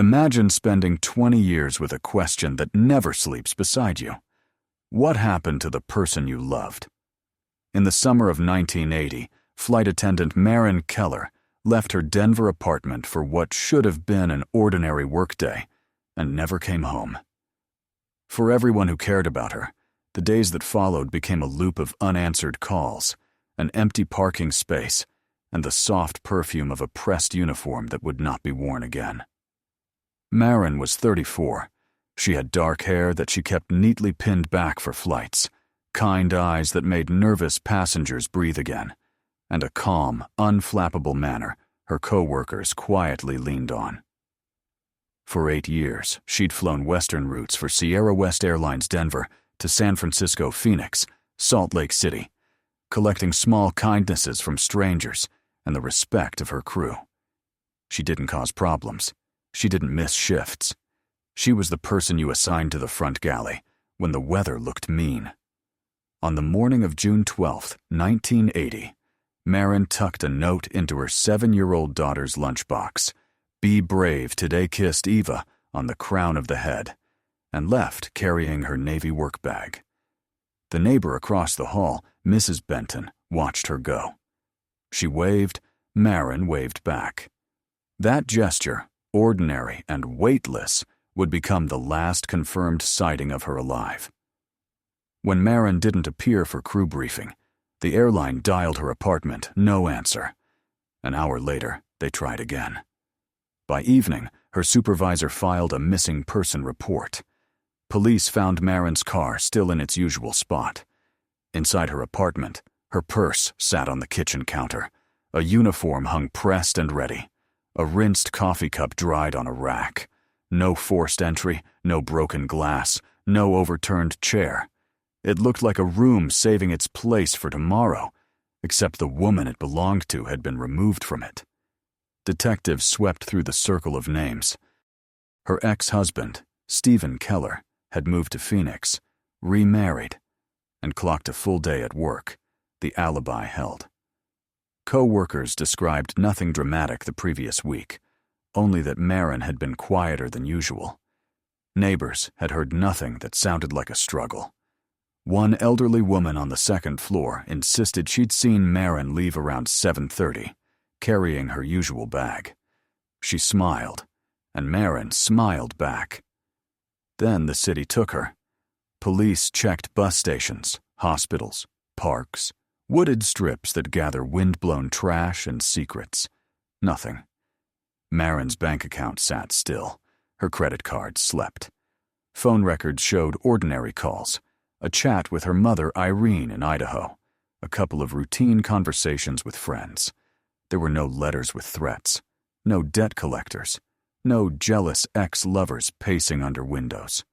Imagine spending 20 years with a question that never sleeps beside you. What happened to the person you loved? In the summer of 1980, flight attendant Maren Keller left her Denver apartment for what should have been an ordinary workday and never came home. For everyone who cared about her, the days that followed became a loop of unanswered calls, an empty parking space, and the soft perfume of a pressed uniform that would not be worn again. Maren was 34. She had dark hair that she kept neatly pinned back for flights, kind eyes that made nervous passengers breathe again, and a calm, unflappable manner her co-workers quietly leaned on. For 8 years, she'd flown Western routes for Sierra West Airlines Denver to San Francisco, Phoenix, Salt Lake City, collecting small kindnesses from strangers and the respect of her crew. She didn't cause problems. She didn't miss shifts. She was the person you assigned to the front galley when the weather looked mean. On the morning of June 12, 1980, Maren tucked a note into her 7-year-old daughter's lunchbox, "Be brave, today kissed Eva," on the crown of the head, and left carrying her Navy work bag. The neighbor across the hall, Mrs. Benton, watched her go. She waved, Maren waved back. That gesture, ordinary and weightless, would become the last confirmed sighting of her alive. When Maren didn't appear for crew briefing, the airline dialed her apartment, no answer. An hour later, they tried again. By evening, her supervisor filed a missing person report. Police found Maren's car still in its usual spot. Inside her apartment, her purse sat on the kitchen counter. A uniform hung pressed and ready. A rinsed coffee cup dried on a rack. No forced entry, no broken glass, no overturned chair. It looked like a room saving its place for tomorrow, except the woman it belonged to had been removed from it. Detectives swept through the circle of names. Her ex-husband, Stephen Keller, had moved to Phoenix, remarried, and clocked a full day at work, the alibi held. Co-workers described nothing dramatic the previous week, only that Maren had been quieter than usual. Neighbors had heard nothing that sounded like a struggle. One elderly woman on the second floor insisted she'd seen Maren leave around 7:30, carrying her usual bag. She smiled, and Maren smiled back. Then the city took her. Police checked bus stations, hospitals, parks, wooded strips that gather wind-blown trash and secrets. Nothing. Maren's bank account sat still. Her credit card slept. Phone records showed ordinary calls, a chat with her mother Irene in Idaho, a couple of routine conversations with friends. There were no letters with threats, no debt collectors, no jealous ex-lovers pacing under windows.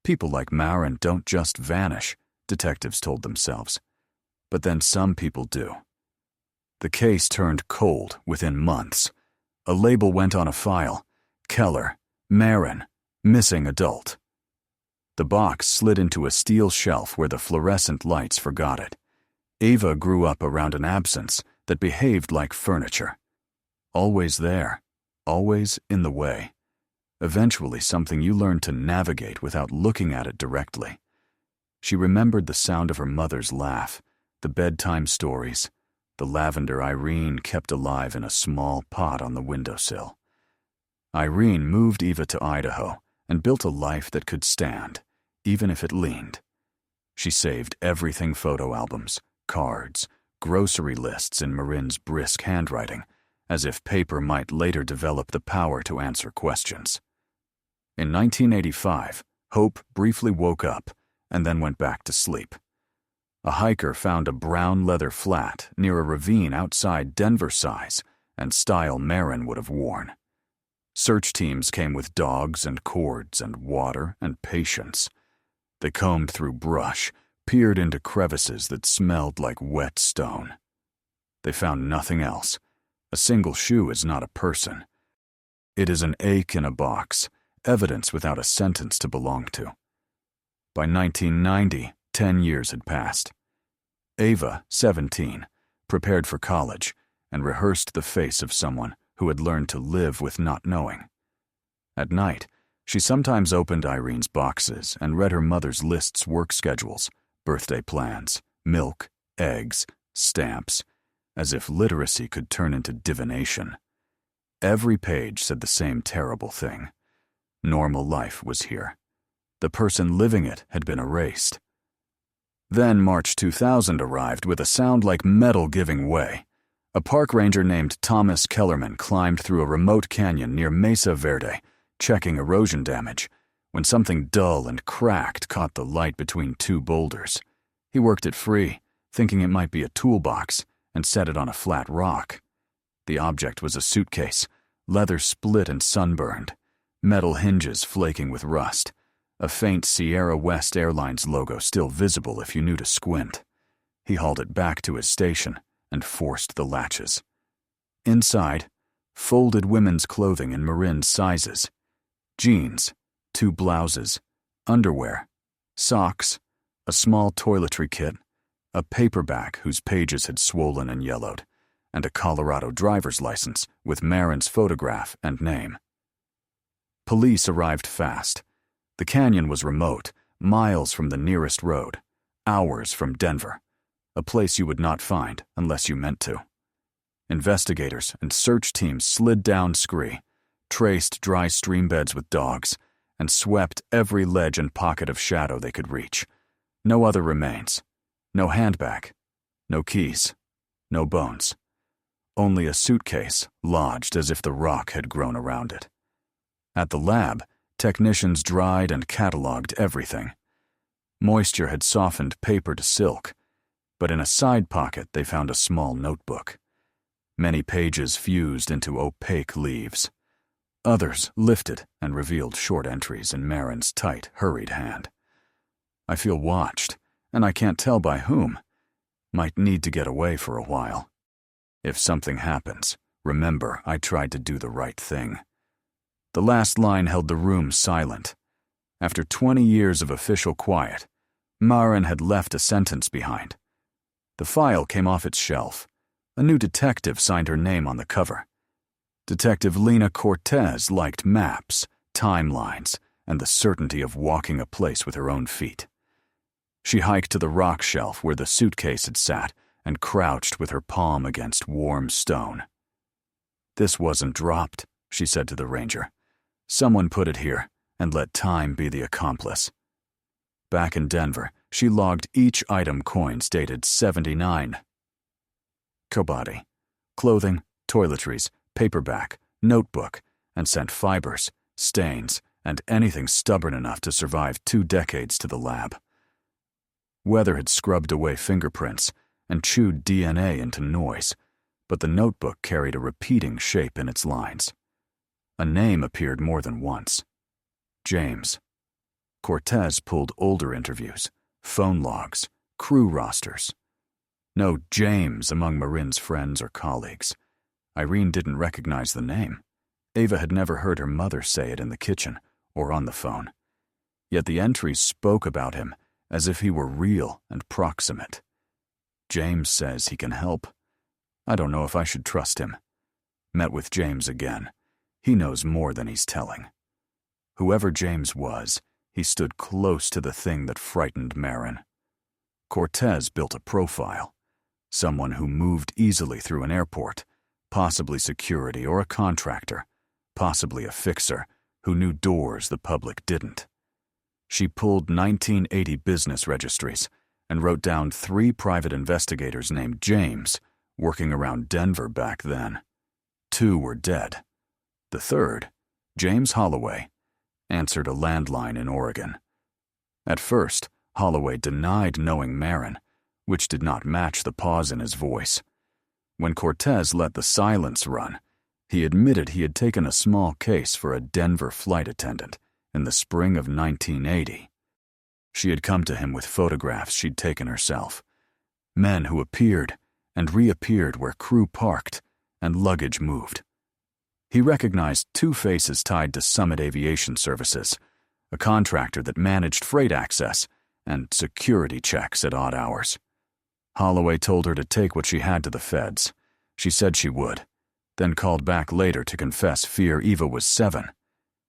People like Maren don't just vanish, detectives told themselves. But then some people do. The case turned cold within months. A label went on a file: Keller, Maren, missing adult. The box slid into a steel shelf where the fluorescent lights forgot it. Ava grew up around an absence that behaved like furniture. Always there, always in the way. Eventually something you learned to navigate without looking at it directly. She remembered the sound of her mother's laugh, the bedtime stories, the lavender Irene kept alive in a small pot on the windowsill. Irene moved Eva to Idaho and built a life that could stand, even if it leaned. She saved everything: photo albums, cards, grocery lists in Marin's brisk handwriting, as if paper might later develop the power to answer questions. In 1985, Hope briefly woke up and then went back to sleep. A hiker found a brown leather flat near a ravine outside Denver size and style Maren would have worn. Search teams came with dogs and cords and water and patience. They combed through brush, peered into crevices that smelled like wet stone. They found nothing else. A single shoe is not a person. It is an ache in a box, evidence without a sentence to belong to. By 1990, 10 years had passed. Ava, 17, prepared for college and rehearsed the face of someone who had learned to live with not knowing. At night, she sometimes opened Irene's boxes and read her mother's lists, work schedules, birthday plans, milk, eggs, stamps, as if literacy could turn into divination. Every page said the same terrible thing. Normal life was here. The person living it had been erased. Then March 2000 arrived with a sound like metal giving way. A park ranger named Thomas Kellerman climbed through a remote canyon near Mesa Verde, checking erosion damage, when something dull and cracked caught the light between two boulders. He worked it free, thinking it might be a toolbox, and set it on a flat rock. The object was a suitcase, leather split and sunburned, metal hinges flaking with rust, a faint Sierra West Airlines logo still visible if you knew to squint. He hauled it back to his station and forced the latches. Inside, folded women's clothing in Marin sizes, jeans, 2 blouses, underwear, socks, a small toiletry kit, a paperback whose pages had swollen and yellowed, and a Colorado driver's license with Marin's photograph and name. Police arrived fast. The canyon was remote, miles from the nearest road, hours from Denver, a place you would not find unless you meant to. Investigators and search teams slid down scree, traced dry stream beds with dogs, and swept every ledge and pocket of shadow they could reach. No other remains. No handbag. No keys. No bones. Only a suitcase lodged as if the rock had grown around it. At the lab, technicians dried and cataloged everything. Moisture had softened paper to silk, but in a side pocket they found a small notebook. Many pages fused into opaque leaves. Others lifted and revealed short entries in Marin's tight, hurried hand. I feel watched, and I can't tell by whom. Might need to get away for a while. If something happens, remember I tried to do the right thing. The last line held the room silent. After 20 years of official quiet, Marin had left a sentence behind. The file came off its shelf. A new detective signed her name on the cover. Detective Lena Cortez liked maps, timelines, and the certainty of walking a place with her own feet. She hiked to the rock shelf where the suitcase had sat and crouched with her palm against warm stone. "This wasn't dropped," she said to the ranger. "Someone put it here and let time be the accomplice." Back in Denver, she logged each item coins dated 79. Kobadi, clothing, toiletries, paperback, notebook, and sent fibers, stains, and anything stubborn enough to survive 2 decades to the lab. Weather had scrubbed away fingerprints and chewed DNA into noise, but the notebook carried a repeating shape in its lines. A name appeared more than once. James. Cortez pulled older interviews, phone logs, crew rosters. No James among Marin's friends or colleagues. Irene didn't recognize the name. Ava had never heard her mother say it in the kitchen or on the phone. Yet the entries spoke about him as if he were real and proximate. James says he can help. I don't know if I should trust him. Met with James again. He knows more than he's telling. Whoever James was, he stood close to the thing that frightened Marin. Cortez built a profile. Someone who moved easily through an airport, possibly security or a contractor, possibly a fixer who knew doors the public didn't. She pulled 1980 business registries and wrote down 3 private investigators named James working around Denver back then. 2 were dead. The third, James Holloway, answered a landline in Oregon. At first, Holloway denied knowing Marin, which did not match the pause in his voice. When Cortez let the silence run, he admitted he had taken a small case for a Denver flight attendant in the spring of 1980. She had come to him with photographs she'd taken herself. Men who appeared and reappeared where crew parked and luggage moved. He recognized 2 faces tied to Summit Aviation Services, a contractor that managed freight access and security checks at odd hours. Holloway told her to take what she had to the feds. She said she would, then called back later to confess fear Eva was 7.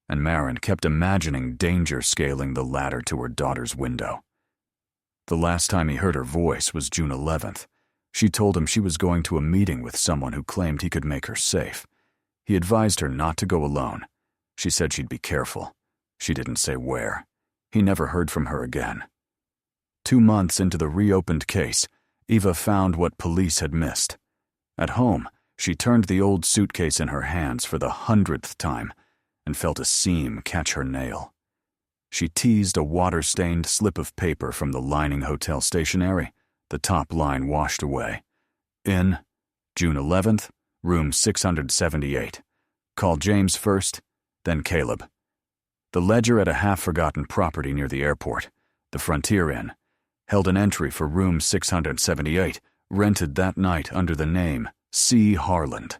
and Marin kept imagining danger scaling the ladder to her daughter's window. The last time he heard her voice was June 11th. She told him she was going to a meeting with someone who claimed he could make her safe. He advised her not to go alone. She said she'd be careful. She didn't say where. He never heard from her again. 2 months into the reopened case, Eva found what police had missed. At home, she turned the old suitcase in her hands for the 100th time and felt a seam catch her nail. She teased a water-stained slip of paper from the lining hotel stationery, the top line washed away. In, June 11th, room 678. Call James first, then Caleb. The ledger at a half-forgotten property near the airport, the Frontier Inn, held an entry for room 678, rented that night under the name C. Harland.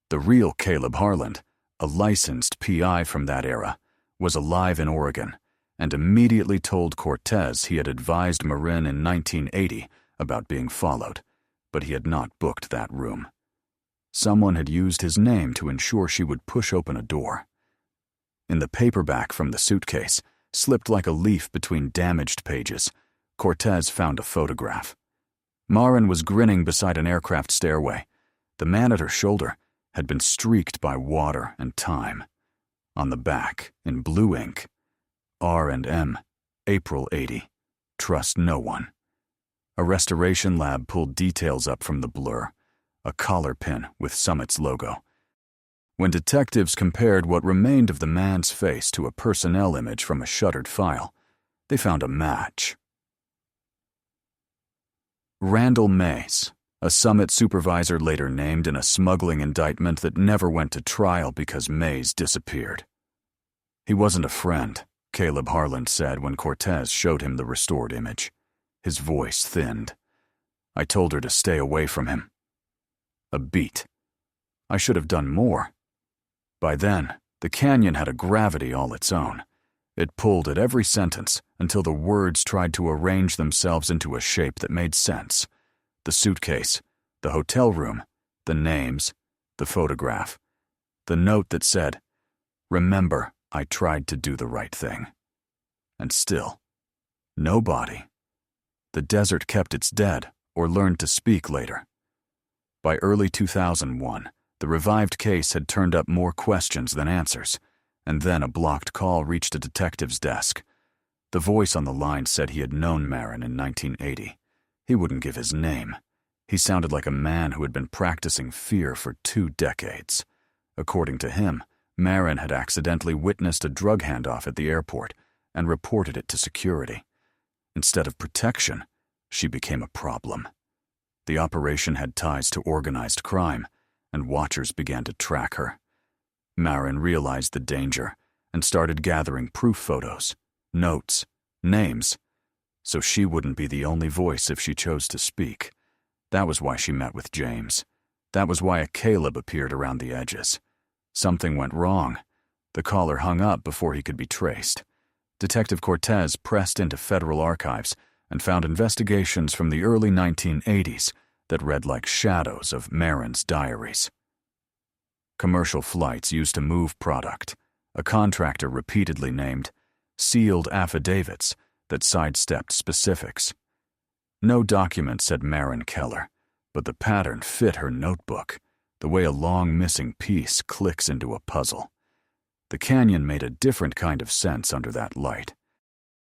The real Caleb Harland, a licensed PI from that era, was alive in Oregon and immediately told Cortez he had advised Marin in 1980 about being followed, but he had not booked that room. Someone had used his name to ensure she would push open a door. In the paperback from the suitcase, slipped like a leaf between damaged pages, Cortez found a photograph. Marin was grinning beside an aircraft stairway. The man at her shoulder had been streaked by water and time. On the back, in blue ink, R&M, April 80. Trust no one. A restoration lab pulled details up from the blur, a collar pin with Summit's logo. When detectives compared what remained of the man's face to a personnel image from a shuttered file, they found a match. Randall Mays, a Summit supervisor later named in a smuggling indictment that never went to trial because Mays disappeared. He wasn't a friend, Caleb Harland said when Cortez showed him the restored image. His voice thinned. I told her to stay away from him. A beat. I should have done more. By then, the canyon had a gravity all its own. It pulled at every sentence until the words tried to arrange themselves into a shape that made sense. The suitcase, the hotel room, the names, the photograph, the note that said, "Remember, I tried to do the right thing." And still, no body. The desert kept its dead or learned to speak later. By early 2001, the revived case had turned up more questions than answers, and then a blocked call reached a detective's desk. The voice on the line said he had known Marin in 1980. He wouldn't give his name. He sounded like a man who had been practicing fear for 2 decades. According to him, Marin had accidentally witnessed a drug handoff at the airport and reported it to security. Instead of protection, she became a problem. The operation had ties to organized crime, and watchers began to track her. Marin realized the danger and started gathering proof photos, notes, names, so she wouldn't be the only voice if she chose to speak. That was why she met with James. That was why a Caleb appeared around the edges. Something went wrong. The caller hung up before he could be traced. Detective Cortez pressed into federal archives and found investigations from the early 1980s that read like shadows of Marin's diaries. Commercial flights used to move product. A contractor repeatedly named, sealed affidavits that sidestepped specifics. No document said Marin Keller, but the pattern fit her notebook, the way a long missing piece clicks into a puzzle. The canyon made a different kind of sense under that light.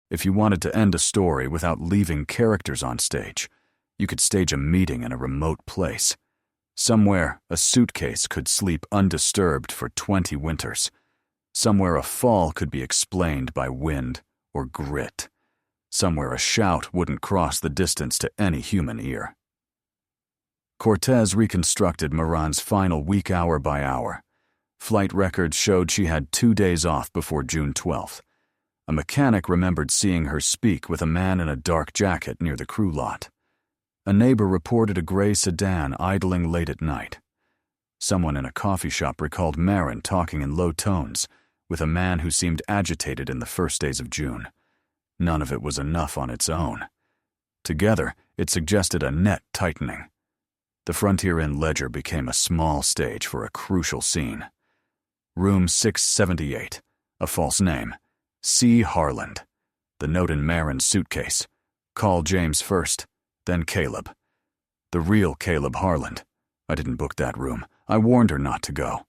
If you wanted to end a story without leaving characters on stage, you could stage a meeting in a remote place. Somewhere, a suitcase could sleep undisturbed for 20 winters. Somewhere, a fall could be explained by wind or grit. Somewhere, a shout wouldn't cross the distance to any human ear. Cortez reconstructed Marin's final week hour by hour. Flight records showed she had 2 days off before June 12th. A mechanic remembered seeing her speak with a man in a dark jacket near the crew lot. A neighbor reported a gray sedan idling late at night. Someone in a coffee shop recalled Marin talking in low tones with a man who seemed agitated in the first days of June. None of it was enough on its own. Together, it suggested a net tightening. The Frontier Inn ledger became a small stage for a crucial scene. Room 678, A false name. C. Harland. The note in Marin's suitcase. Call James first, then Caleb. The real Caleb Harland. I didn't book that room. I warned her not to go.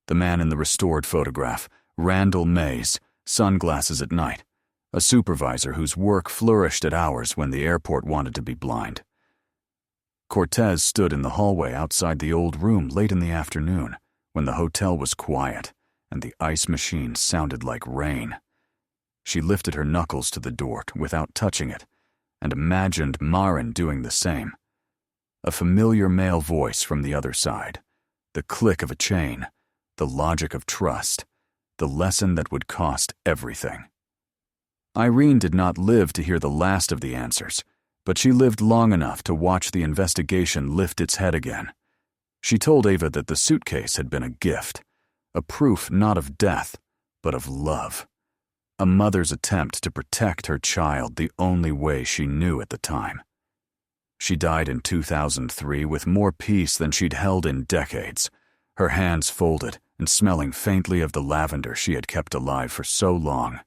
The man in the restored photograph, Randall Mays, sunglasses at night. A supervisor whose work flourished at hours when the airport wanted to be blind. Cortez stood in the hallway outside the old room late in the afternoon, when the hotel was quiet and the ice machine sounded like rain. She lifted her knuckles to the door without touching it, and imagined Marin doing the same. A familiar male voice from the other side, the click of a chain, the logic of trust, the lesson that would cost everything. Irene did not live to hear the last of the answers, but she lived long enough to watch the investigation lift its head again. She told Ava that the suitcase had been a gift, a proof not of death, but of love. A mother's attempt to protect her child the only way she knew at the time. She died in 2003 with more peace than she'd held in decades, her hands folded and smelling faintly of the lavender she had kept alive for so long.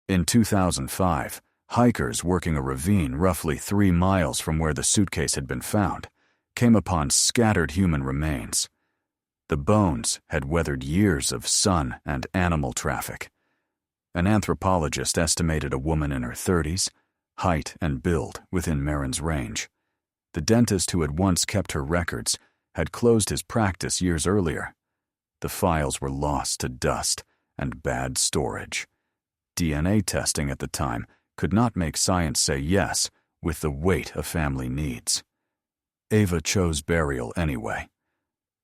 In 2005, hikers working a ravine roughly 3 miles from where the suitcase had been found came upon scattered human remains. The bones had weathered years of sun and animal traffic. An anthropologist estimated a woman in her 30s, height and build within Marin's range. The dentist who had once kept her records had closed his practice years earlier. The files were lost to dust and bad storage. DNA testing at the time could not make science say yes with the weight a family needs. Ava chose burial anyway.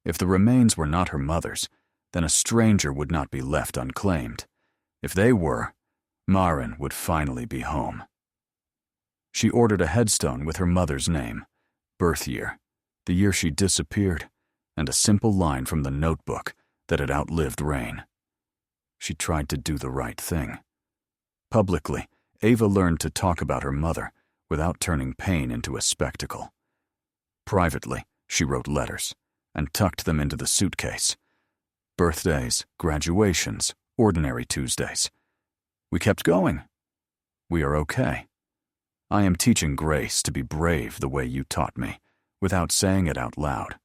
If the remains were not her mother's, then a stranger would not be left unclaimed. If they were, Marin would finally be home. She ordered a headstone with her mother's name, birth year, the year she disappeared, and a simple line from the notebook that had outlived rain. She tried to do the right thing. Publicly, Ava learned to talk about her mother without turning pain into a spectacle. Privately, she wrote letters and tucked them into the suitcase. Birthdays, graduations, ordinary Tuesdays. We kept going. We are okay. I am teaching Grace to be brave the way you taught me, without saying it out loud.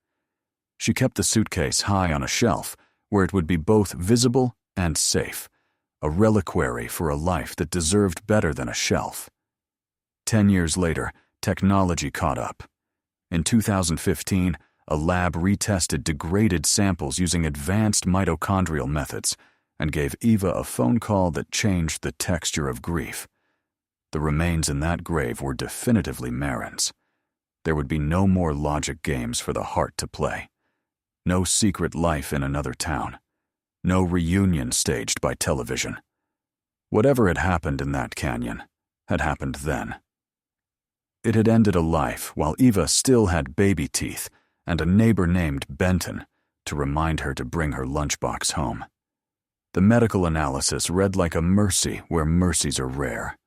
She kept the suitcase high on a shelf where it would be both visible and safe, a reliquary for a life that deserved better than a shelf. 10 years later, technology caught up. In 2015, a lab retested degraded samples using advanced mitochondrial methods and gave Eva a phone call that changed the texture of grief. The remains in that grave were definitively Marin's. There would be no more logic games for the heart to play. No secret life in another town. No reunion staged by television. Whatever had happened in that canyon had happened then. It had ended a life while Eva still had baby teeth and a neighbor named Benton to remind her to bring her lunchbox home. The medical analysis read like a mercy where mercies are rare.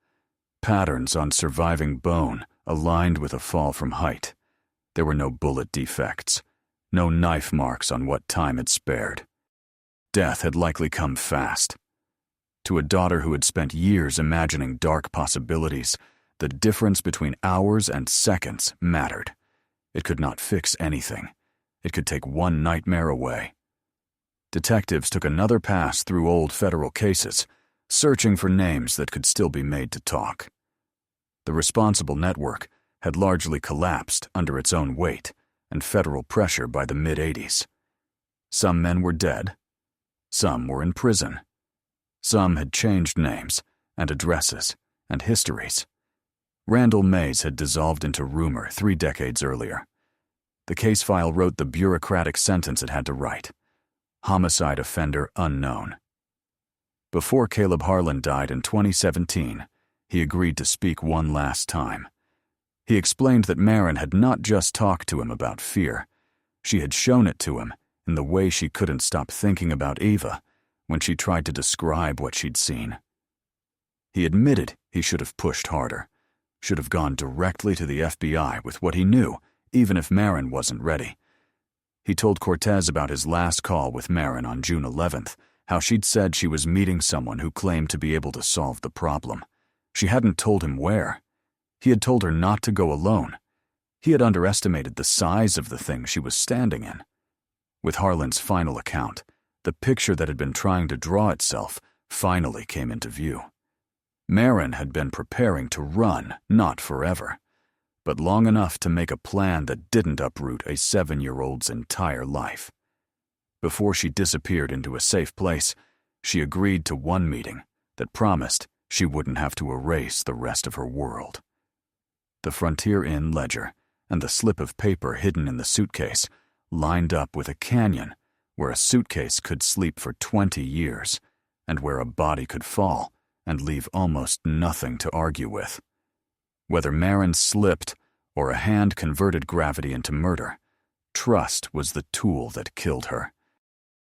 Patterns on surviving bone aligned with a fall from height. There were no bullet defects, no knife marks on what time had spared. Death had likely come fast. To a daughter who had spent years imagining dark possibilities, the difference between hours and seconds mattered. It could not fix anything. It could take one nightmare away. Detectives took another pass through old federal cases, searching for names that could still be made to talk. The responsible network had largely collapsed under its own weight and federal pressure by the mid-'80s. Some men were dead. Some were in prison. Some had changed names and addresses and histories. Randall Mays had dissolved into rumor 3 decades earlier. The case file wrote the bureaucratic sentence it had to write. Homicide offender unknown. Before Caleb Harlan died in 2017, he agreed to speak one last time. He explained that Marin had not just talked to him about fear. She had shown it to him in the way she couldn't stop thinking about Eva when she tried to describe what she'd seen. He admitted he should have pushed harder, should have gone directly to the FBI with what he knew, even if Marin wasn't ready. He told Cortez about his last call with Marin on June 11th, how she'd said she was meeting someone who claimed to be able to solve the problem. She hadn't told him where. He had told her not to go alone. He had underestimated the size of the thing she was standing in. With Harlan's final account, the picture that had been trying to draw itself finally came into view. Marin had been preparing to run, not forever, but long enough to make a plan that didn't uproot a 7-year-old's entire life. Before she disappeared into a safe place, she agreed to one meeting that promised she wouldn't have to erase the rest of her world. The Frontier Inn ledger and the slip of paper hidden in the suitcase lined up with a canyon where a suitcase could sleep for 20 years and where a body could fall and leave almost nothing to argue with. Whether Marin slipped or a hand converted gravity into murder, trust was the tool that killed her.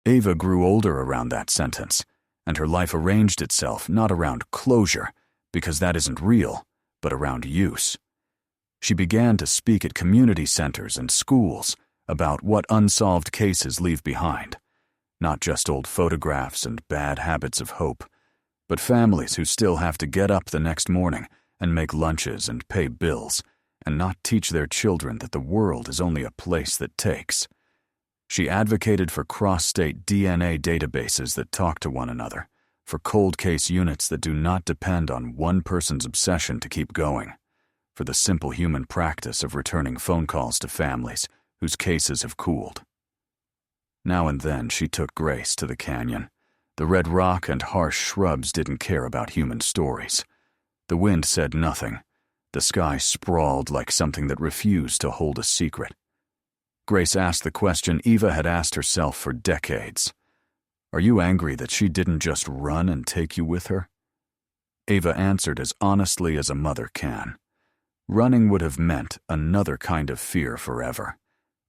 Ava grew older around that sentence, and her life arranged itself not around closure, because that isn't real, but around use. She began to speak at community centers and schools about what unsolved cases leave behind, not just old photographs and bad habits of hope, but families who still have to get up the next morning and make lunches and pay bills, and not teach their children that the world is only a place that takes. She advocated for cross-state DNA databases that talk to one another, for cold case units that do not depend on one person's obsession to keep going, for the simple human practice of returning phone calls to families whose cases have cooled. Now and then she took Grace to the canyon. The red rock and harsh shrubs didn't care about human stories. The wind said nothing. The sky sprawled like something that refused to hold a secret. Grace asked the question Eva had asked herself for decades. Are you angry that she didn't just run and take you with her? Ava answered as honestly as a mother can. Running would have meant another kind of fear forever.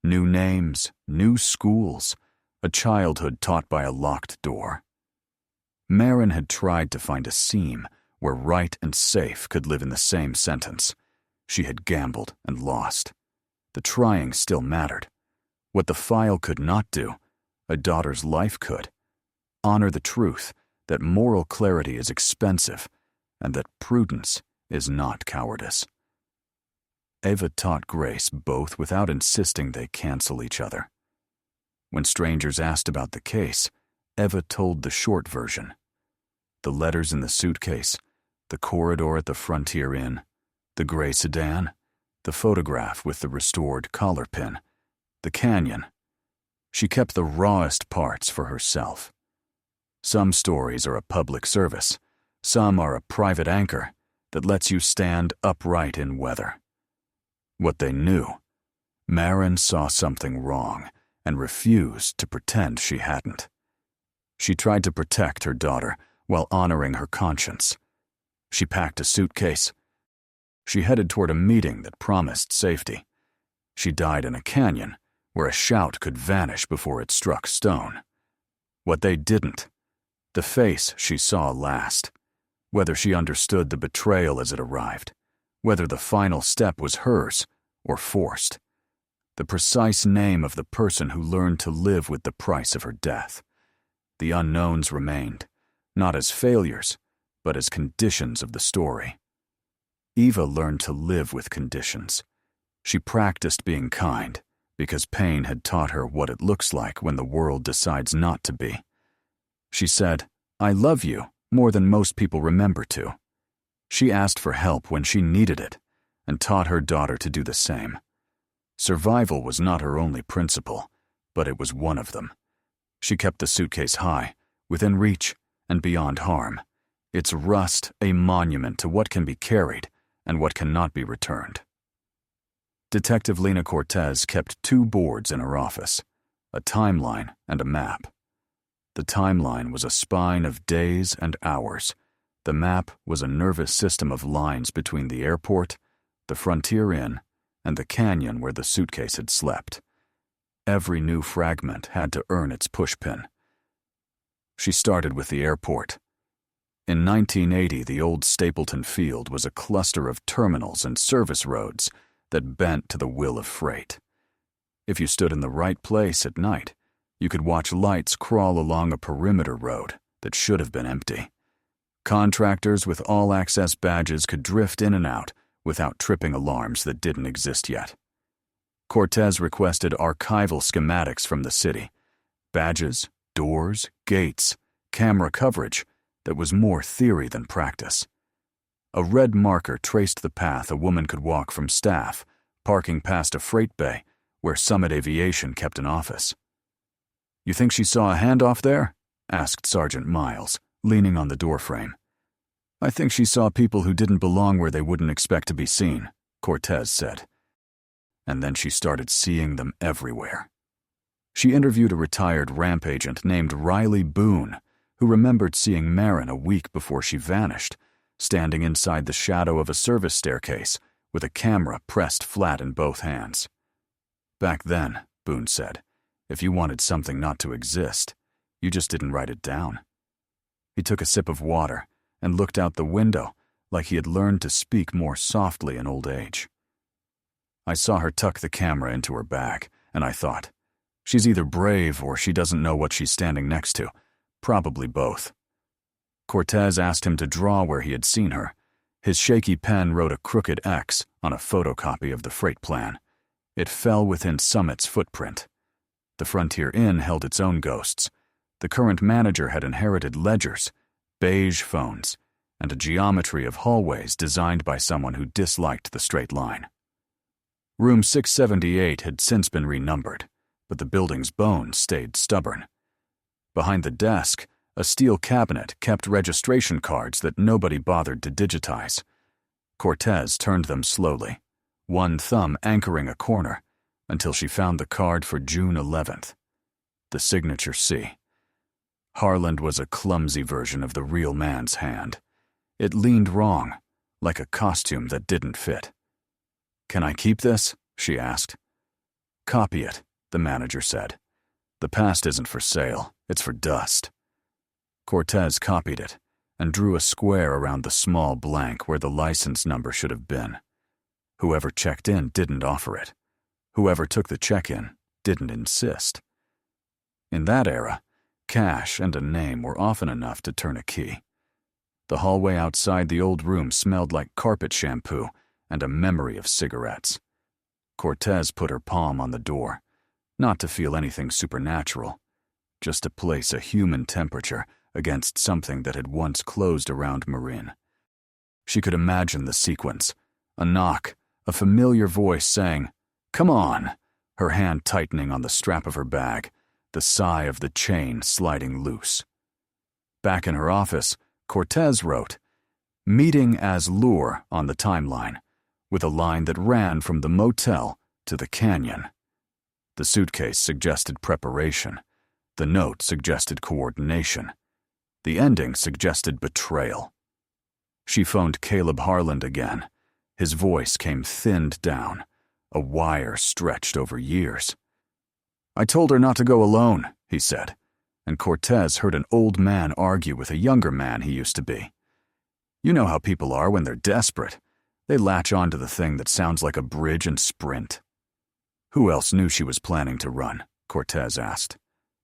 New names, new schools, a childhood taught by a locked door. Marin had tried to find a seam where right and safe could live in the same sentence. She had gambled and lost. The trying still mattered. What the file could not do, a daughter's life could. Honor the truth that moral clarity is expensive and that prudence is not cowardice. Ava taught Grace both without insisting they cancel each other. When strangers asked about the case, Eva told the short version. The letters in the suitcase, the corridor at the Frontier Inn, the gray sedan, the photograph with the restored collar pin, the canyon. She kept the rawest parts for herself. Some stories are a public service. Some are a private anchor that lets you stand upright in weather. What they knew, Marin saw something wrong and refused to pretend she hadn't. She tried to protect her daughter while honoring her conscience. She packed a suitcase. She headed toward a meeting that promised safety. She died in a canyon where a shout could vanish before it struck stone. What they didn't, the face she saw last, whether she understood the betrayal as it arrived, whether the final step was hers or forced, the precise name of the person who learned to live with the price of her death. The unknowns remained, not as failures, but as conditions of the story. Eva learned to live with conditions. She practiced being kind because pain had taught her what it looks like when the world decides not to be. She said, "I love you," more than most people remember to. She asked for help when she needed it and taught her daughter to do the same. Survival was not her only principle, but it was one of them. She kept the suitcase high, within reach, and beyond harm, its rust a monument to what can be carried and what cannot be returned. Detective Lena Cortez kept 2 boards in her office, a timeline and a map. The timeline was a spine of days and hours. The map was a nervous system of lines between the airport, the Frontier Inn, and the canyon where the suitcase had slept. Every new fragment had to earn its pushpin. She started with the airport. In 1980, the old Stapleton Field was a cluster of terminals and service roads that bent to the will of freight. If you stood in the right place at night, You could watch lights crawl along a perimeter road that should have been empty. Contractors with all-access badges could drift in and out without tripping alarms that didn't exist yet. Cortez requested archival schematics from the city. Badges, doors, gates, camera coverage that was more theory than practice. A red marker traced the path a woman could walk from staff, parking past a freight bay where Summit Aviation kept an office. "You think she saw a handoff there?" asked Sergeant Miles, leaning on the doorframe. "I think she saw people who didn't belong where they wouldn't expect to be seen," Cortez said. And then she started seeing them everywhere. She interviewed a retired ramp agent named Riley Boone, who remembered seeing Marin a week before she vanished, standing inside the shadow of a service staircase with a camera pressed flat in both hands. "Back then," Boone said, "if you wanted something not to exist, you just didn't write it down." He took a sip of water and looked out the window like he had learned to speak more softly in old age. "I saw her tuck the camera into her bag, and I thought, she's either brave or she doesn't know what she's standing next to. Probably both." Cortez asked him to draw where he had seen her. His shaky pen wrote a crooked X on a photocopy of the freight plan. It fell within Summit's footprint. The Frontier Inn held its own ghosts. The current manager had inherited ledgers, beige phones, and a geometry of hallways designed by someone who disliked the straight line. Room 678 had since been renumbered, but the building's bones stayed stubborn. Behind the desk, a steel cabinet kept registration cards that nobody bothered to digitize. Cortez turned them slowly, one thumb anchoring a corner, until she found the card for June 11th. The signature C. Harland was a clumsy version of the real man's hand. It leaned wrong, like a costume that didn't fit. "Can I keep this?" she asked. "Copy it," the manager said. "The past isn't for sale, it's for dust." Cortez copied it and drew a square around the small blank where the license number should have been. Whoever checked in didn't offer it. Whoever took the check-in didn't insist. In that era, cash and a name were often enough to turn a key. The hallway outside the old room smelled like carpet shampoo and a memory of cigarettes. Cortez put her palm on the door, not to feel anything supernatural, just to place a human temperature against something that had once closed around Marin. She could imagine the sequence: a knock, a familiar voice saying, "Come on," her hand tightening on the strap of her bag, the sigh of the chain sliding loose. Back in her office, Cortez wrote, "Meeting as lure" on the timeline, with a line that ran from the motel to the canyon. The suitcase suggested preparation. The note suggested coordination. The ending suggested betrayal. She phoned Caleb Harland again. His voice came thinned down, a wire stretched over years. "I told her not to go alone," he said, and Cortez heard an old man argue with a younger man he used to be. You know how people are when they're desperate. They latch onto the thing that sounds like a bridge and sprint. Who else knew she was planning to run? Cortez asked.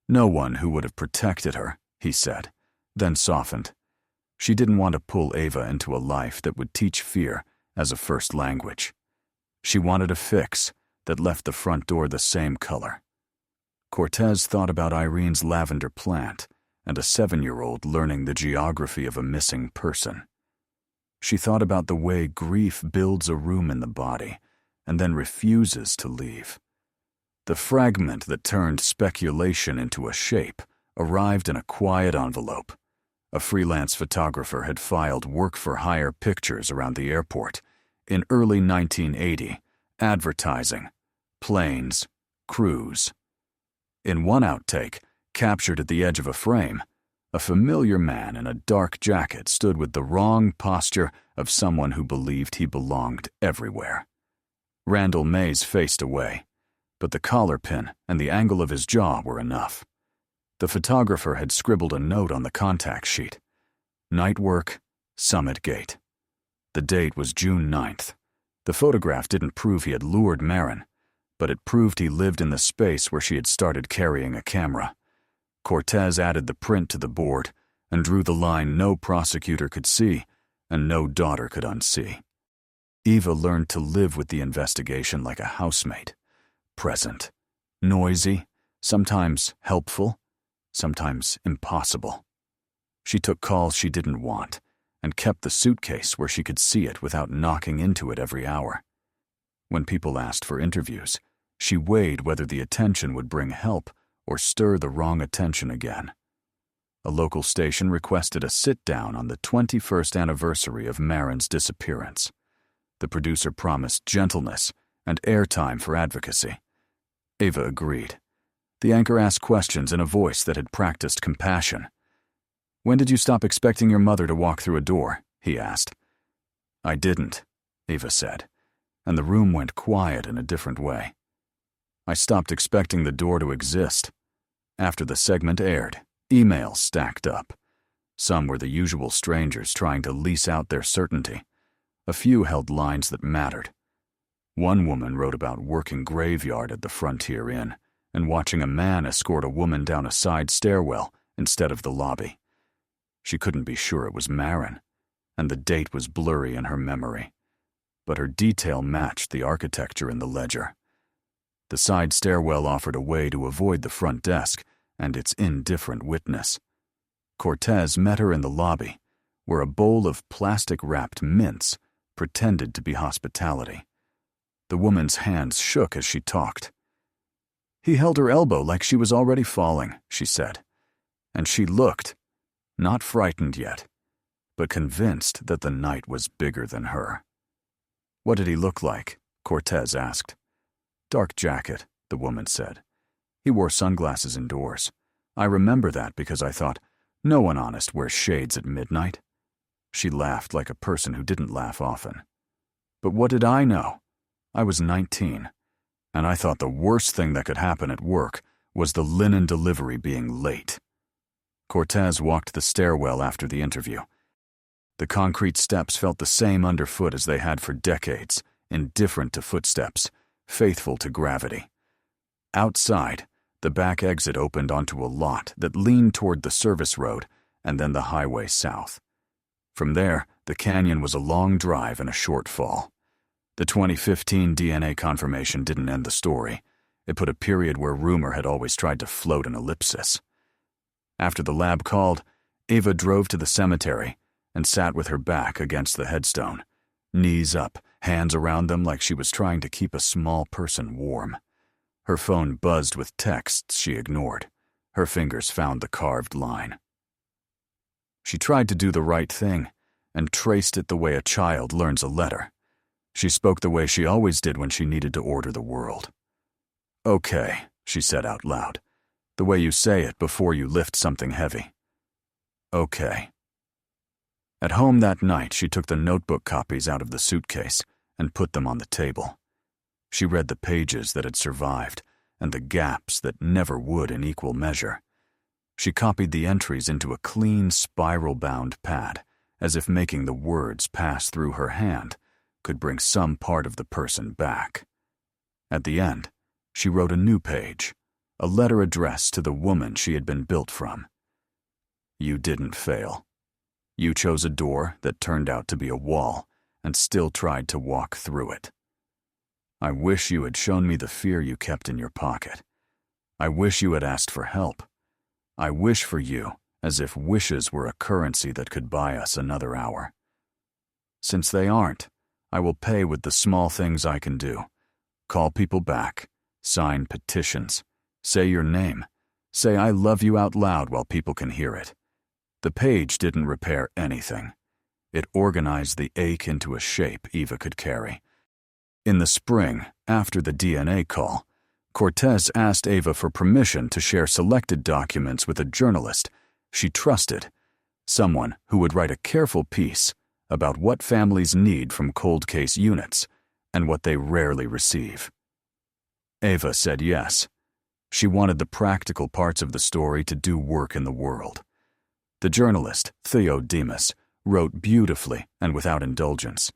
No one who would have protected her, he said, then softened. She didn't want to pull Ava into a life that would teach fear as a first language. She wanted a fix that left the front door the same color. Cortez thought about Irene's lavender plant and a 7-year-old learning the geography of a missing person. She thought about the way grief builds a room in the body and then refuses to leave. The fragment that turned speculation into a shape arrived in a quiet envelope. A freelance photographer had filed work-for-hire pictures around the airport. In early 1980, advertising, planes, crews. In one outtake, captured at the edge of a frame, a familiar man in a dark jacket stood with the wrong posture of someone who believed he belonged everywhere. Randall Mays faced away, but the collar pin and the angle of his jaw were enough. The photographer had scribbled a note on the contact sheet. Night work, Summit Gate. The date was June 9th. The photograph didn't prove he had lured Marin, but it proved he lived in the space where she had started carrying a camera. Cortez added the print to the board and drew the line no prosecutor could see and no daughter could unsee. Eva learned to live with the investigation like a housemate, present, noisy, sometimes helpful, sometimes impossible. She took calls she didn't want and kept the suitcase where she could see it without knocking into it every hour. When people asked for interviews, she weighed whether the attention would bring help or stir the wrong attention again. A local station requested a sit-down on the 21st anniversary of Marin's disappearance. The producer promised gentleness and airtime for advocacy. Eva agreed. The anchor asked questions in a voice that had practiced compassion. "When did you stop expecting your mother to walk through a door?" he asked. "I didn't," Eva said, and the room went quiet in a different way. "I stopped expecting the door to exist." After the segment aired, emails stacked up. Some were the usual strangers trying to lease out their certainty. A few held lines that mattered. One woman wrote about working graveyard at the Frontier Inn and watching a man escort a woman down a side stairwell instead of the lobby. She couldn't be sure it was Marin, and the date was blurry in her memory. But her detail matched the architecture in the ledger. The side stairwell offered a way to avoid the front desk and its indifferent witness. Cortez met her in the lobby, where a bowl of plastic-wrapped mints pretended to be hospitality. The woman's hands shook as she talked. "He held her elbow like she was already falling," she said. And she looked, not frightened yet, but convinced that the night was bigger than her. "What did he look like?" Cortez asked. "Dark jacket," the woman said. "He wore sunglasses indoors. I remember that because I thought, no one honest wears shades at midnight." She laughed like a person who didn't laugh often. "But what did I know? I was 19, and I thought the worst thing that could happen at work was the linen delivery being late." Cortez walked the stairwell after the interview. The concrete steps felt the same underfoot as they had for decades, indifferent to footsteps, faithful to gravity. Outside, the back exit opened onto a lot that leaned toward the service road and then the highway south. From there, the canyon was a long drive and a short fall. The 2015 DNA confirmation didn't end the story. It put a period where rumor had always tried to float an ellipsis. After the lab called, Eva drove to the cemetery and sat with her back against the headstone, knees up, hands around them like she was trying to keep a small person warm. Her phone buzzed with texts she ignored. Her fingers found the carved line. She tried to do the right thing and traced it the way a child learns a letter. She spoke the way she always did when she needed to order the world. "Okay," she said out loud, "the way you say it before you lift something heavy. Okay." At home that night, she took the notebook copies out of the suitcase and put them on the table. She read the pages that had survived and the gaps that never would in equal measure. She copied the entries into a clean, spiral-bound pad, as if making the words pass through her hand could bring some part of the person back. At the end, she wrote a new page, a letter addressed to the woman she had been built from. "You didn't fail. You chose a door that turned out to be a wall and still tried to walk through it. I wish you had shown me the fear you kept in your pocket. I wish you had asked for help. I wish for you as if wishes were a currency that could buy us another hour. Since they aren't, I will pay with the small things I can do. Call people back, sign petitions, say your name, say I love you out loud while people can hear it. The page didn't repair anything. It organized the ache into a shape Eva could carry. In the spring, after the DNA call, Cortez asked Eva for permission to share selected documents with a journalist she trusted, someone who would write a careful piece about what families need from cold case units and what they rarely receive. Eva said yes. She wanted the practical parts of the story to do work in the world. The journalist, Theo Demas, wrote beautifully and without indulgence.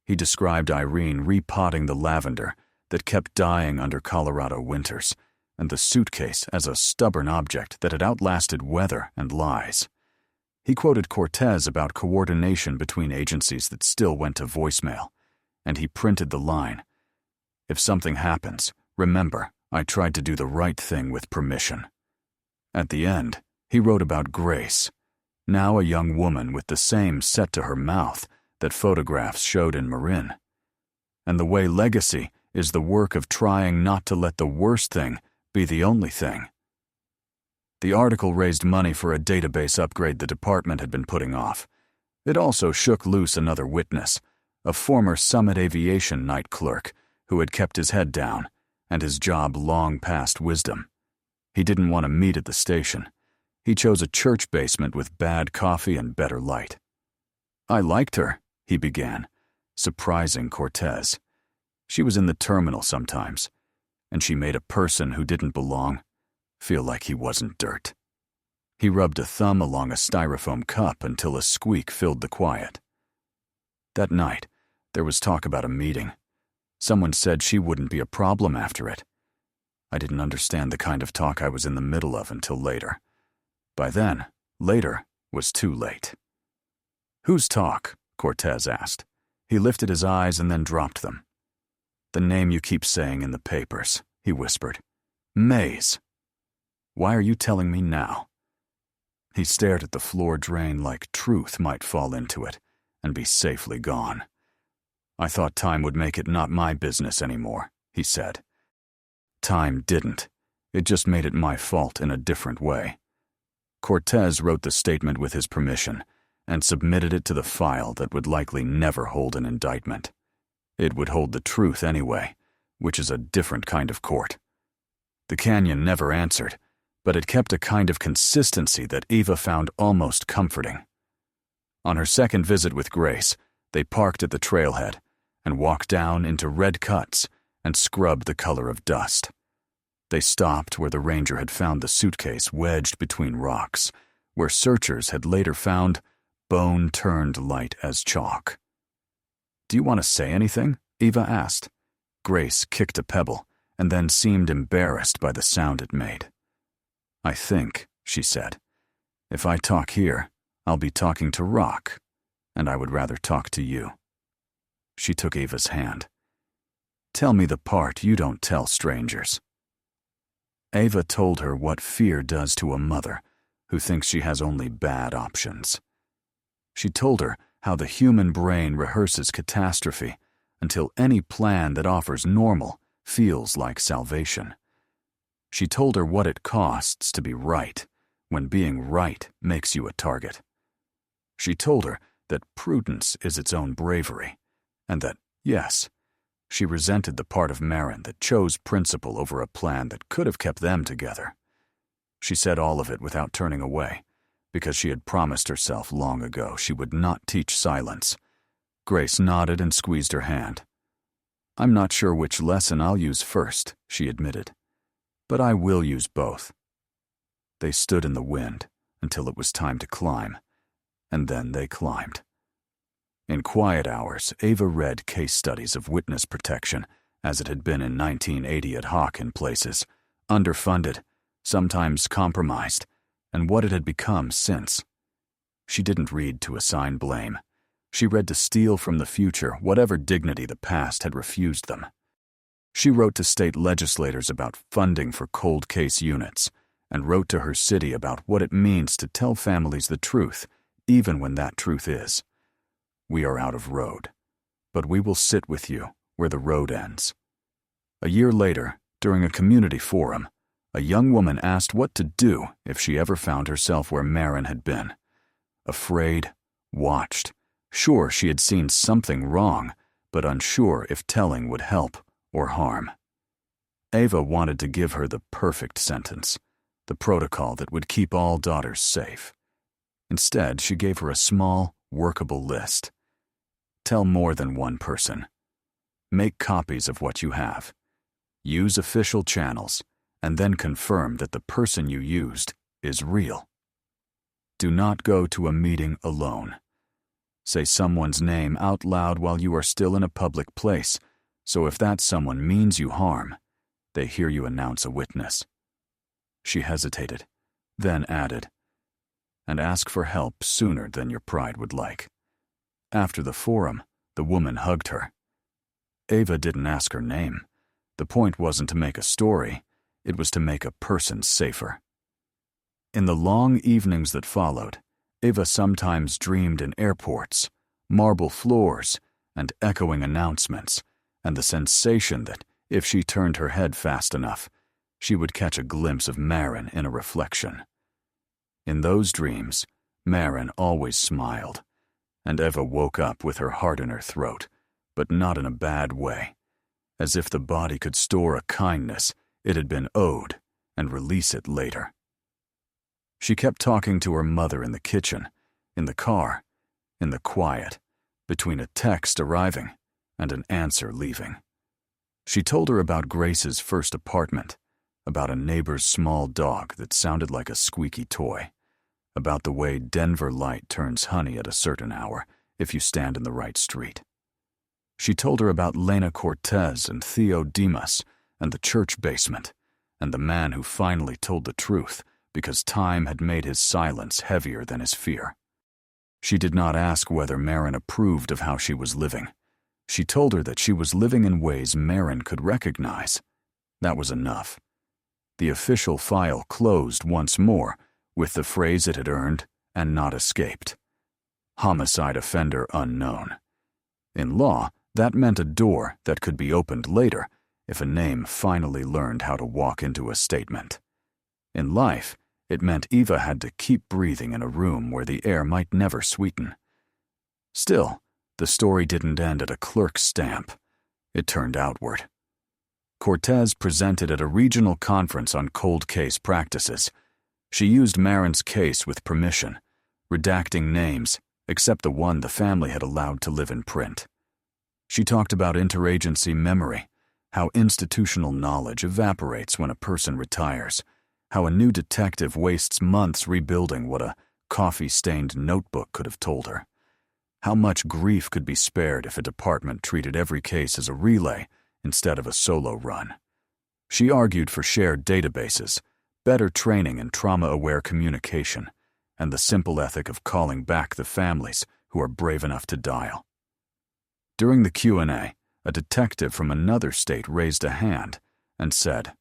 He described Irene repotting the lavender, that kept dying under Colorado winters, and the suitcase as a stubborn object that had outlasted weather and lies. He quoted Cortez about coordination between agencies that still went to voicemail, and he printed the line, "If something happens, remember, I tried to do the right thing with permission." At the end, he wrote about Grace, now a young woman with the same set to her mouth that photographs showed in Marin, and the way legacy is the work of trying not to let the worst thing be the only thing. The article raised money for a database upgrade the department had been putting off. It also shook loose another witness, a former Summit Aviation night clerk who had kept his head down and his job long past wisdom. He didn't want to meet at the station. He chose a church basement with bad coffee and better light. "I liked her," he began, surprising Cortez. "She was in the terminal sometimes, and she made a person who didn't belong feel like he wasn't dirt." He rubbed a thumb along a styrofoam cup until a squeak filled the quiet. That night, there was talk about a meeting. Someone said she wouldn't be a problem after it. I didn't understand the kind of talk I was in the middle of until later. By then, later was too late. "Whose talk?" Cortez asked. He lifted his eyes and then dropped them. "The name you keep saying in the papers," he whispered. "Mays. Why are you telling me now?" He stared at the floor drain like truth might fall into it and be safely gone. "I thought time would make it not my business anymore," he said. Time didn't. It just made it my fault in a different way. Cortez wrote the statement with his permission and submitted it to the file that would likely never hold an indictment. It would hold the truth anyway, which is a different kind of court. The canyon never answered, but it kept a kind of consistency that Eva found almost comforting. On her second visit with Grace, they parked at the trailhead and walked down into red cuts and scrubbed the color of dust. They stopped where the ranger had found the suitcase wedged between rocks, where searchers had later found bone turned light as chalk. "Do you want to say anything?" Eva asked. Grace kicked a pebble and then seemed embarrassed by the sound it made. "I think," she said, "if I talk here, I'll be talking to rock, and I would rather talk to you." She took Eva's hand. "Tell me the part you don't tell strangers." Eva told her what fear does to a mother who thinks she has only bad options. She told her how the human brain rehearses catastrophe until any plan that offers normal feels like salvation. She told her what it costs to be right when being right makes you a target. She told her that prudence is its own bravery, and that, yes, she resented the part of Marin that chose principle over a plan that could have kept them together. She said all of it without turning away, because she had promised herself long ago she would not teach silence. Grace nodded and squeezed her hand. "I'm not sure which lesson I'll use first," she admitted, "but I will use both." They stood in the wind until it was time to climb, and then they climbed. In quiet hours, Ava read case studies of witness protection, as it had been in 1980 at Hawk in places, underfunded, sometimes compromised, and what it had become since. She didn't read to assign blame. She read to steal from the future whatever dignity the past had refused them. She wrote to state legislators about funding for cold case units, and wrote to her city about what it means to tell families the truth, even when that truth is, "We are out of road, but we will sit with you where the road ends." A year later, during a community forum, a young woman asked what to do if she ever found herself where Marin had been. Afraid, watched, sure she had seen something wrong, but unsure if telling would help or harm. Ava wanted to give her the perfect sentence, the protocol that would keep all daughters safe. Instead, she gave her a small, workable list. Tell more than one person. Make copies of what you have. Use official channels, and then confirm that the person you used is real. Do not go to a meeting alone. Say someone's name out loud while you are still in a public place, So if that someone means you harm, they hear you announce a witness." She hesitated, then added, "And ask for help sooner than your pride would like." After the forum, the woman hugged her. Ava didn't ask her name. The point wasn't to make a story, it was to make a person safer. In the long evenings that followed, Ava sometimes dreamed in airports, marble floors, and echoing announcements, and the sensation that, if she turned her head fast enough, she would catch a glimpse of Marin in a reflection. In those dreams, Marin always smiled, and Eva woke up with her heart in her throat, but not in a bad way, as if the body could store a kindness it had been owed and release it later. She kept talking to her mother in the kitchen, in the car, in the quiet, between a text arriving and an answer leaving. She told her about Grace's first apartment, about a neighbor's small dog that sounded like a squeaky toy, about the way Denver light turns honey at a certain hour if you stand in the right street. She told her about Lena Cortez and Theo Dimas and the church basement, and the man who finally told the truth because time had made his silence heavier than his fear. She did not ask whether Marin approved of how she was living. She told her that she was living in ways Marin could recognize. That was enough. The official file closed once more with the phrase it had earned and not escaped. Homicide offender unknown. In law, that meant a door that could be opened later if a name finally learned how to walk into a statement. In life, it meant Eva had to keep breathing in a room where the air might never sweeten. Still, the story didn't end at a clerk's stamp. It turned outward. Cortez presented at a regional conference on cold case practices. She used Marin's case with permission, redacting names except the one the family had allowed to live in print. She talked about interagency memory, how institutional knowledge evaporates when a person retires, how a new detective wastes months rebuilding what a coffee-stained notebook could have told her, how much grief could be spared if a department treated every case as a relay instead of a solo run. She argued for shared databases, better training in trauma-aware communication, and the simple ethic of calling back the families who are brave enough to dial. During the Q&A, a detective from another state raised a hand and said,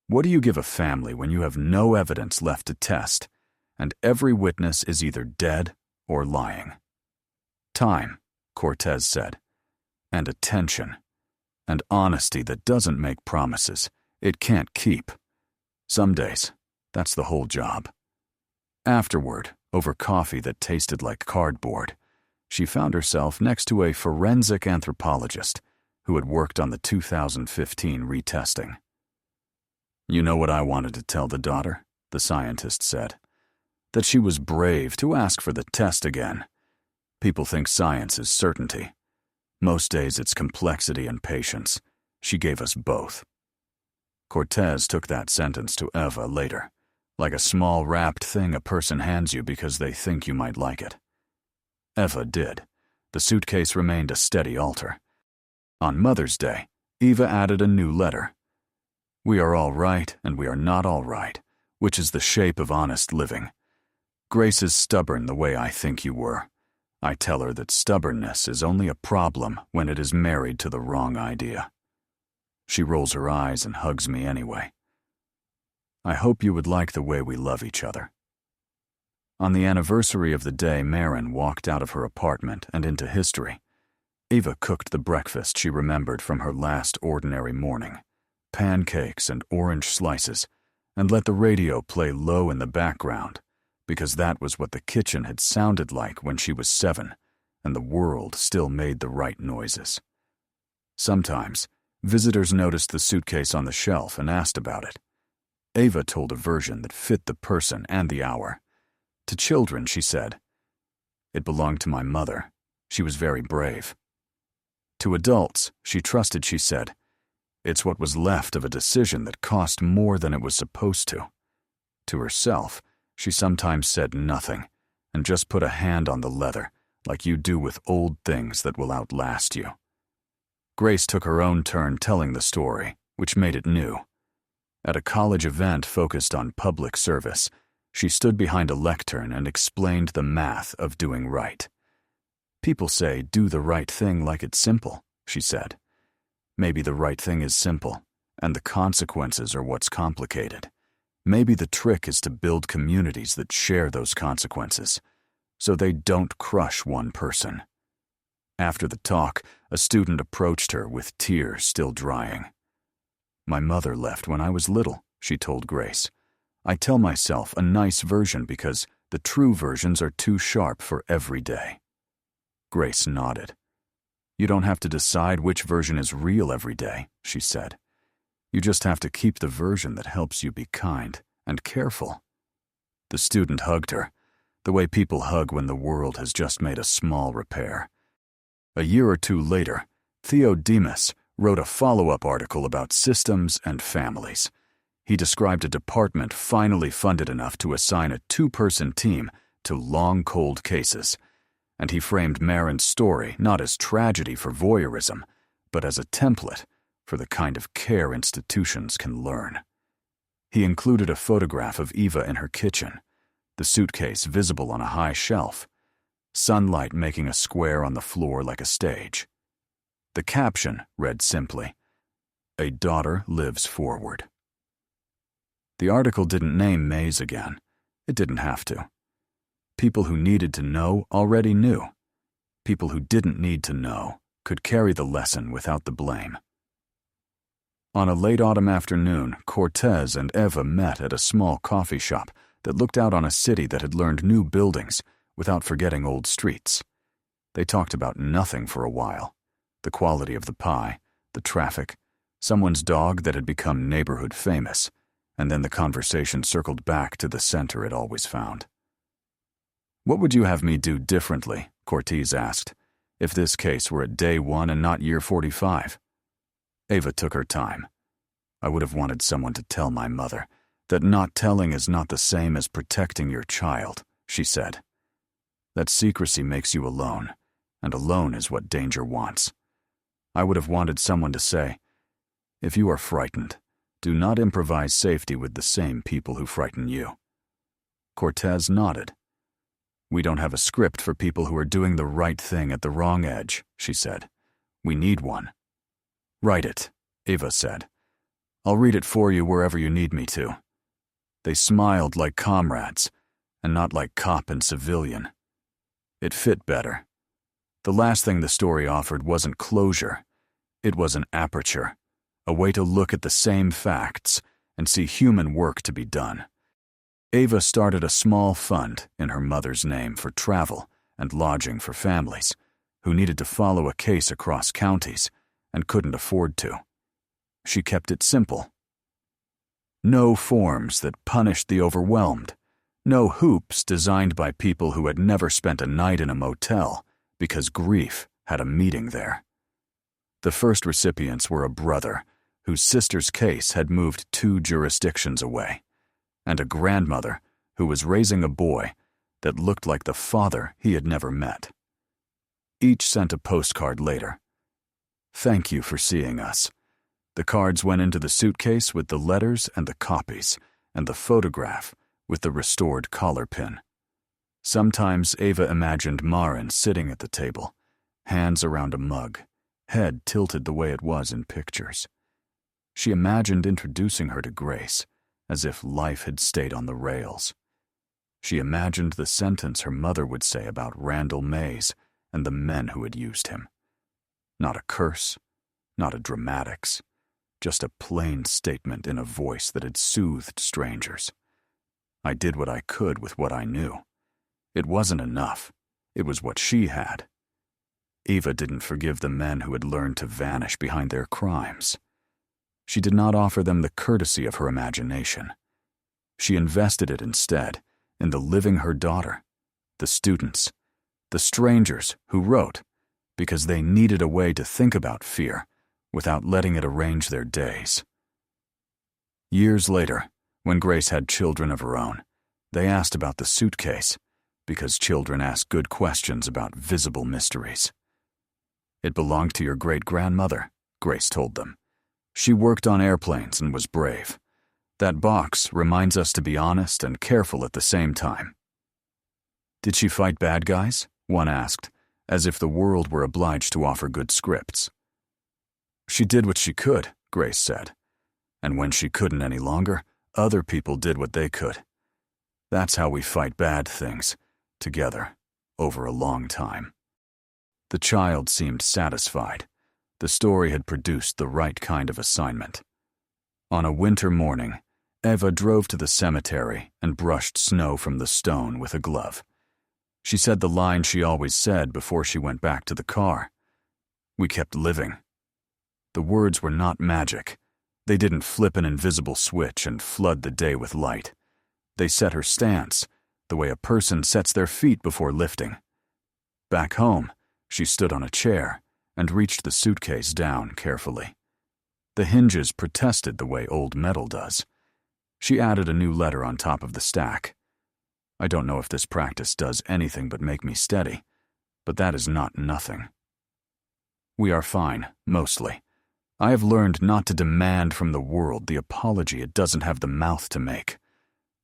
"What do you give a family when you have no evidence left to test, and every witness is either dead or lying?" "Time," Cortez said, "and attention, and honesty that doesn't make promises it can't keep. Some days, that's the whole job." Afterward, over coffee that tasted like cardboard, she found herself next to a forensic anthropologist who had worked on the 2015 retesting. "You know what I wanted to tell the daughter," the scientist said. "That she was brave to ask for the test again. People think science is certainty. Most days it's complexity and patience. She gave us both." Cortez took that sentence to Eva later, like a small wrapped thing a person hands you because they think you might like it. Eva did. The suitcase remained a steady altar. On Mother's Day, Eva added a new letter. "We are all right and we are not all right, which is the shape of honest living. Grace is stubborn the way I think you were. I tell her that stubbornness is only a problem when it is married to the wrong idea. She rolls her eyes and hugs me anyway. I hope you would like the way we love each other." On the anniversary of the day Marin walked out of her apartment and into history, Eva cooked the breakfast she remembered from her last ordinary morning, pancakes and orange slices, and let the radio play low in the background, because that was what the kitchen had sounded like when she was 7, and the world still made the right noises. Sometimes, visitors noticed the suitcase on the shelf and asked about it. Eva told a version that fit the person and the hour. To children, she said, "It belonged to my mother. She was very brave." To adults, she trusted, she said, "It's what was left of a decision that cost more than it was supposed to." To herself, she sometimes said nothing and just put a hand on the leather like you do with old things that will outlast you. Grace took her own turn telling the story, which made it new. At a college event focused on public service, she stood behind a lectern and explained the math of doing right. People say, do the right thing like it's simple, she said. Maybe the right thing is simple, and the consequences are what's complicated. Maybe the trick is to build communities that share those consequences, so they don't crush one person. After the talk, a student approached her with tears still drying. My mother left when I was little, she told Grace. I tell myself a nice version because the true versions are too sharp for every day. Grace nodded. You don't have to decide which version is real every day, she said. You just have to keep the version that helps you be kind and careful. The student hugged her, the way people hug when the world has just made a small repair. A year or two later, Theo Demas wrote a follow-up article about systems and families. He described a department finally funded enough to assign a 2-person team to long, cold cases, and he framed Marin's story not as tragedy for voyeurism, but as a template for the kind of care institutions can learn. He included a photograph of Eva in her kitchen, the suitcase visible on a high shelf, sunlight making a square on the floor like a stage. The caption read simply, "A daughter lives forward." The article didn't name Mays again. It didn't have to. People who needed to know already knew. People who didn't need to know could carry the lesson without the blame. On a late autumn afternoon, Cortez and Eva met at a small coffee shop that looked out on a city that had learned new buildings without forgetting old streets. They talked about nothing for a while. The quality of the pie, the traffic, someone's dog that had become neighborhood famous, and then the conversation circled back to the center it always found. What would you have me do differently, Cortez asked, if this case were at day 1 and not year 45? Eva took her time. I would have wanted someone to tell my mother that not telling is not the same as protecting your child, she said. That secrecy makes you alone, and alone is what danger wants. I would have wanted someone to say, if you are frightened, do not improvise safety with the same people who frighten you. Cortez nodded. We don't have a script for people who are doing the right thing at the wrong edge, she said. We need one. Write it, Eva said. I'll read it for you wherever you need me to. They smiled like comrades, and not like cop and civilian. It fit better. The last thing the story offered wasn't closure. It was an aperture, a way to look at the same facts and see human work to be done. Eva started a small fund in her mother's name for travel and lodging for families who needed to follow a case across counties and couldn't afford to. She kept it simple. No forms that punished the overwhelmed. No hoops designed by people who had never spent a night in a motel because grief had a meeting there. The first recipients were a brother whose sister's case had moved 2 jurisdictions away, and a grandmother who was raising a boy that looked like the father he had never met. Each sent a postcard later. Thank you for seeing us. The cards went into the suitcase with the letters and the copies, and the photograph with the restored collar pin. Sometimes Eva imagined Marin sitting at the table, hands around a mug, head tilted the way it was in pictures. She imagined introducing her to Grace, as if life had stayed on the rails. She imagined the sentence her mother would say about Randall Mays and the men who had used him. Not a curse, not a dramatics, just a plain statement in a voice that had soothed strangers. I did what I could with what I knew. It wasn't enough. It was what she had. Eva didn't forgive the men who had learned to vanish behind their crimes. She did not offer them the courtesy of her imagination. She invested it instead in the living her daughter, the students, the strangers who wrote, because they needed a way to think about fear without letting it arrange their days. Years later, when Grace had children of her own, they asked about the suitcase, because children ask good questions about visible mysteries. It belonged to your great-grandmother, Grace told them. She worked on airplanes and was brave. That box reminds us to be honest and careful at the same time. Did she fight bad guys? One asked, as if the world were obliged to offer good scripts. She did what she could, Grace said. And when she couldn't any longer, other people did what they could. That's how we fight bad things, together, over a long time. The child seemed satisfied. The story had produced the right kind of assignment. On a winter morning, Eva drove to the cemetery and brushed snow from the stone with a glove. She said the line she always said before she went back to the car. We kept living. The words were not magic. They didn't flip an invisible switch and flood the day with light. They set her stance, the way a person sets their feet before lifting. Back home, she stood on a chair and reached the suitcase down carefully. The hinges protested the way old metal does. She added a new letter on top of the stack. I don't know if this practice does anything but make me steady, but that is not nothing. We are fine, mostly. I have learned not to demand from the world the apology it doesn't have the mouth to make.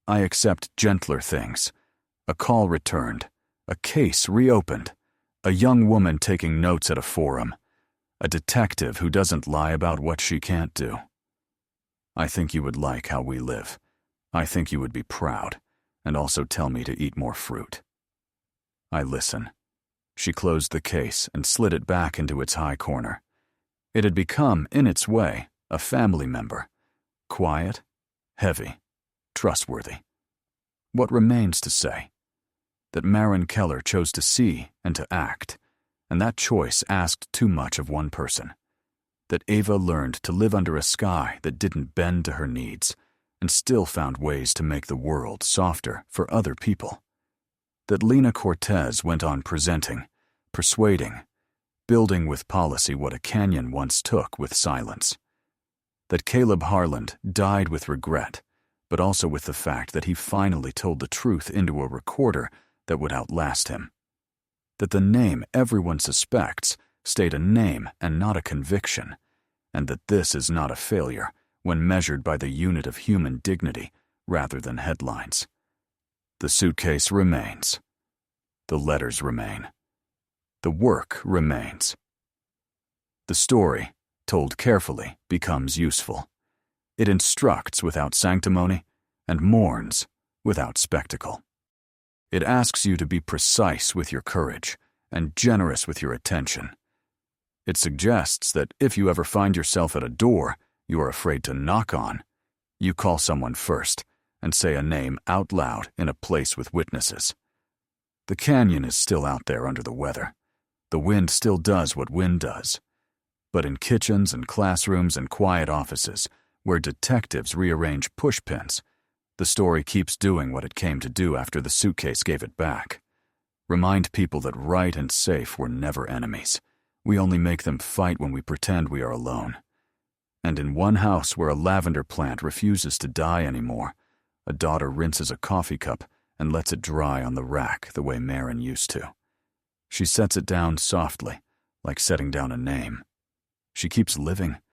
I accept gentler things. A call returned, a case reopened, a young woman taking notes at a forum, a detective who doesn't lie about what she can't do. I think you would like how we live. I think you would be proud, and also tell me to eat more fruit. I listen. She closed the case and slid it back into its high corner. It had become, in its way, a family member. Quiet, heavy, trustworthy. What remains to say? That Maren Keller chose to see and to act, and that choice asked too much of one person. That Eva learned to live under a sky that didn't bend to her needs, and still found ways to make the world softer for other people. That Lena Cortez went on presenting, persuading, building with policy what a canyon once took with silence. That Caleb Harland died with regret, but also with the fact that he finally told the truth into a recorder that would outlast him. That the name everyone suspects stayed a name and not a conviction, and that this is not a failure when measured by the unit of human dignity rather than headlines. The suitcase remains. The letters remain. The work remains. The story, told carefully, becomes useful. It instructs without sanctimony and mourns without spectacle. It asks you to be precise with your courage and generous with your attention. It suggests that if you ever find yourself at a door you are afraid to knock on, you call someone first and say a name out loud in a place with witnesses. The canyon is still out there under the weather. The wind still does what wind does. But in kitchens and classrooms and quiet offices, where detectives rearrange pushpins, the story keeps doing what it came to do after the suitcase gave it back. Remind people that right and safe were never enemies. We only make them fight when we pretend we are alone. And in one house where a lavender plant refuses to die anymore, a daughter rinses a coffee cup and lets it dry on the rack the way Maren used to. She sets it down softly, like setting down a name. She keeps living,